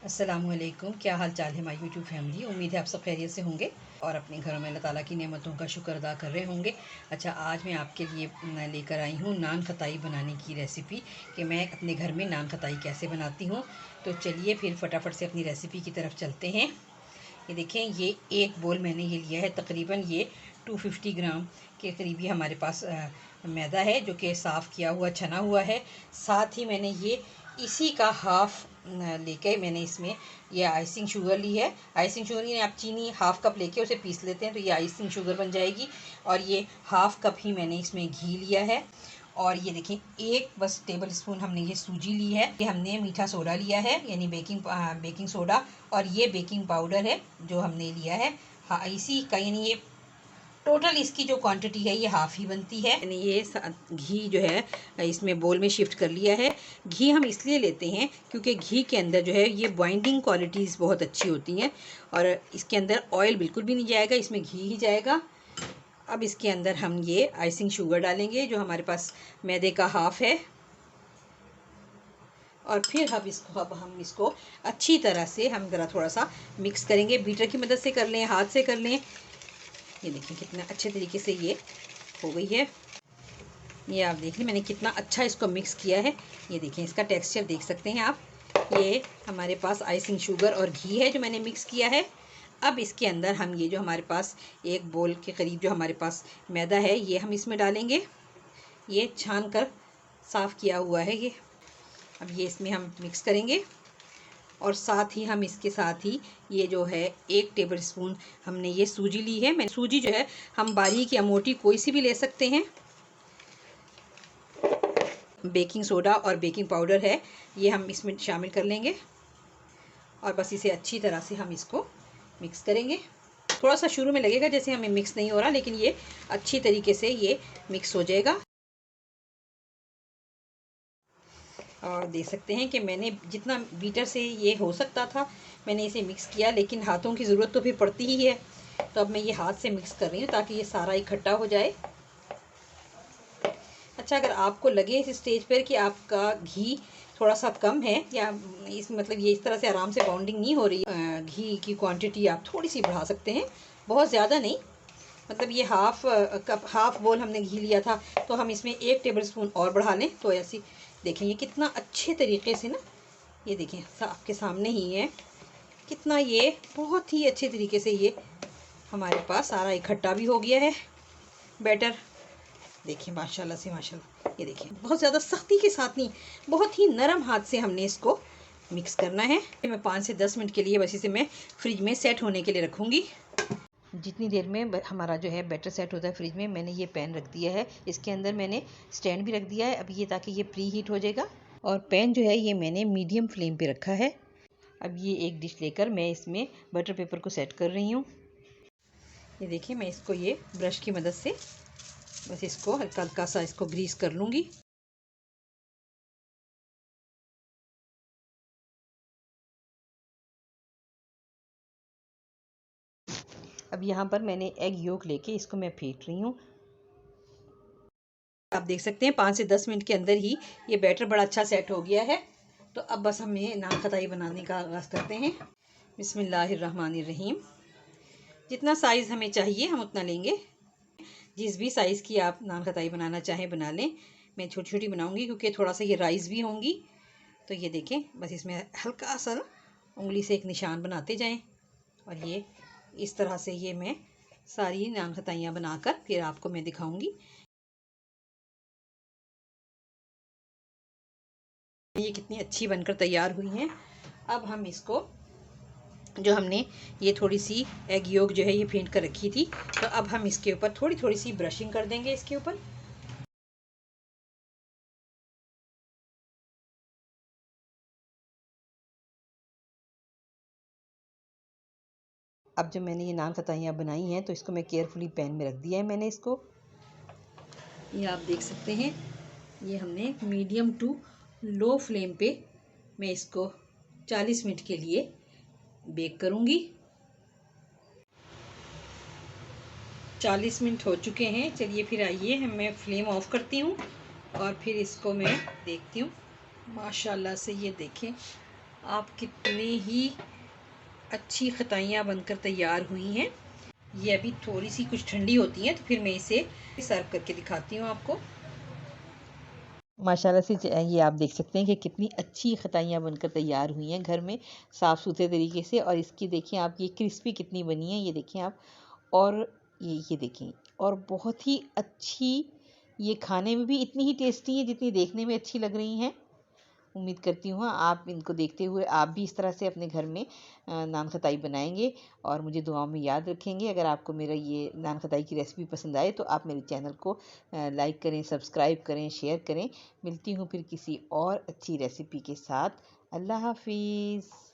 अस्सलामुअलैकुम। क्या हाल चाल है हमारी यूट्यूब फैमिली। उम्मीद है आप सब खैरियत से होंगे और अपने घरों में अल्लाह ताला की नेमतों का शुक्र अदा कर रहे होंगे। अच्छा, आज मैं आपके लिए लेकर आई हूँ नान खताई बनाने की रेसिपी कि मैं अपने घर में नान खताई कैसे बनाती हूँ। तो चलिए फिर फटाफट से अपनी रेसिपी की तरफ चलते हैं। ये देखें, ये एक बोल मैंने ये लिया है, तकरीबन ये 250 ग्राम के करीब ये हमारे पास मैदा है जो कि साफ़ किया हुआ छना हुआ है। साथ ही मैंने ये इसी का हाफ़ लेके मैंने इसमें ये आइसिंग शुगर ली है। आइसिंग शुगर यानी आप चीनी हाफ़ कप लेके उसे पीस लेते हैं तो ये आइसिंग शुगर बन जाएगी। और ये हाफ़ कप ही मैंने इसमें घी लिया है। और ये देखें, एक बस टेबल स्पून हमने ये सूजी ली है। ये हमने मीठा सोडा लिया है यानी बेकिंग सोडा। और ये बेकिंग पाउडर है जो हमने लिया है। हाँ, इसी का यानी ये टोटल इसकी जो क्वांटिटी है ये हाफ़ ही बनती है। यानी ये घी जो है इसमें बोल में शिफ्ट कर लिया है। घी हम इसलिए लेते हैं क्योंकि घी के अंदर जो है ये बाइंडिंग क्वालिटीज़ बहुत अच्छी होती हैं और इसके अंदर ऑयल बिल्कुल भी नहीं जाएगा, इसमें घी ही जाएगा। अब इसके अंदर हम ये आइसिंग शुगर डालेंगे जो हमारे पास मैदे का हाफ़ है। और फिर हम इसको अच्छी तरह से हम ज़रा थोड़ा सा मिक्स करेंगे। बीटर की मदद से कर लें, हाथ से कर लें। ये देखिए कितना अच्छे तरीके से ये हो गई है। ये आप देखिए मैंने कितना अच्छा इसको मिक्स किया है। ये देखिए इसका टेक्सचर देख सकते हैं आप। ये हमारे पास आइसिंग शुगर और घी है जो मैंने मिक्स किया है। अब इसके अंदर हम ये जो हमारे पास एक बोल के करीब जो हमारे पास मैदा है ये हम इसमें डालेंगे। ये छान कर साफ़ किया हुआ है ये। अब ये इसमें हम मिक्स करेंगे और साथ ही हम इसके साथ ही ये जो है 1 टेबल स्पून हमने ये सूजी ली है। मैं सूजी जो है हम बारीक या मोटी कोई सी भी ले सकते हैं। बेकिंग सोडा और बेकिंग पाउडर है ये हम इसमें शामिल कर लेंगे और बस इसे अच्छी तरह से हम इसको मिक्स करेंगे। थोड़ा सा शुरू में लगेगा जैसे हमें मिक्स नहीं हो रहा, लेकिन ये अच्छी तरीके से ये मिक्स हो जाएगा। और देख सकते हैं कि मैंने जितना बीटर से ये हो सकता था मैंने इसे मिक्स किया, लेकिन हाथों की ज़रूरत तो फिर पड़ती ही है। तो अब मैं ये हाथ से मिक्स कर रही हूँ ताकि ये सारा इकट्ठा हो जाए। अच्छा, अगर आपको लगे इस स्टेज पर कि आपका घी थोड़ा सा कम है या इस मतलब ये इस तरह से आराम से बाउंडिंग नहीं हो रही, घी की क्वांटिटी आप थोड़ी सी बढ़ा सकते हैं, बहुत ज़्यादा नहीं। मतलब ये हाफ़ बोल हमने घी लिया था तो हम इसमें 1 टेबल स्पून और बढ़ा लें तो ऐसी देखें ये कितना अच्छे तरीके से ना, ये देखें आपके सामने ही है कितना ये बहुत ही अच्छे तरीके से ये हमारे पास सारा इकट्ठा भी हो गया है बैटर। देखिए माशाल्लाह से माशाल्लाह, ये देखिए बहुत ज़्यादा सख्ती के साथ नहीं, बहुत ही नरम हाथ से हमने इसको मिक्स करना है। मैं 5 से 10 मिनट के लिए बस इसे मैं फ्रिज में सेट होने के लिए रखूँगी। जितनी देर में हमारा जो है बैटर सेट होता है फ्रिज में, मैंने ये पैन रख दिया है, इसके अंदर मैंने स्टैंड भी रख दिया है अब ये ताकि ये प्री हीट हो जाएगा। और पैन जो है ये मैंने मीडियम फ्लेम पे रखा है। अब ये एक डिश लेकर मैं इसमें बटर पेपर को सेट कर रही हूँ। ये देखिए मैं इसको ये ब्रश की मदद से बस इसको हल्का हल्का सा इसको ग्रीस कर लूँगी। अब यहाँ पर मैंने एग योक लेके इसको मैं फेंट रही हूँ। आप देख सकते हैं 5 से 10 मिनट के अंदर ही ये बैटर बड़ा अच्छा सेट हो गया है। तो अब बस हम ये नान खताई बनाने का आगाज़ करते हैं। बिस्मिल्लाहिर्रहमानिर्रहीम। जितना साइज़ हमें चाहिए हम उतना लेंगे। जिस भी साइज़ की आप नान खताई बनाना चाहें बना लें। मैं छोटी छोटी बनाऊंगी क्योंकि थोड़ा सा ये राइस भी होंगी। तो ये देखें बस इसमें हल्का सा उंगली से एक निशान बनाते जाएं और ये इस तरह से ये मैं सारी नान खताइयाँ बनाकर फिर आपको मैं दिखाऊंगी। ये कितनी अच्छी बनकर तैयार हुई हैं। अब हम इसको जो हमने ये थोड़ी सी एग योक जो है ये फेंट कर रखी थी, तो अब हम इसके ऊपर थोड़ी थोड़ी सी ब्रशिंग कर देंगे इसके ऊपर। अब जब मैंने ये नान खताइयाँ बनाई हैं तो इसको मैं केयरफुली पैन में रख दिया है मैंने इसको। ये आप देख सकते हैं ये हमने मीडियम टू लो फ्लेम पे मैं इसको 40 मिनट के लिए बेक करूँगी। 40 मिनट हो चुके हैं। चलिए फिर आइए मैं फ्लेम ऑफ करती हूँ और फिर इसको मैं देखती हूँ। माशाल्लाह से ये देखें आप कितने ही अच्छी खताइयाँ बनकर तैयार हुई हैं। ये अभी थोड़ी सी कुछ ठंडी होती हैं तो फिर मैं इसे सर्व करके दिखाती हूँ आपको। माशाल्लाह से ये आप देख सकते हैं कि कितनी अच्छी खताइयाँ बनकर तैयार हुई हैं घर में साफ़ सुथरे तरीके से। और इसकी देखिए आप, ये क्रिस्पी कितनी बनी है, ये देखें आप। और ये देखें, और बहुत ही अच्छी, ये खाने में भी इतनी ही टेस्टी है जितनी देखने में अच्छी लग रही हैं। उम्मीद करती हूँ आप इनको देखते हुए आप भी इस तरह से अपने घर में नान खताई बनाएंगे और मुझे दुआओं में याद रखेंगे। अगर आपको मेरा ये नान खताई की रेसिपी पसंद आए तो आप मेरे चैनल को लाइक करें, सब्सक्राइब करें, शेयर करें। मिलती हूँ फिर किसी और अच्छी रेसिपी के साथ। अल्लाह हाफिज़।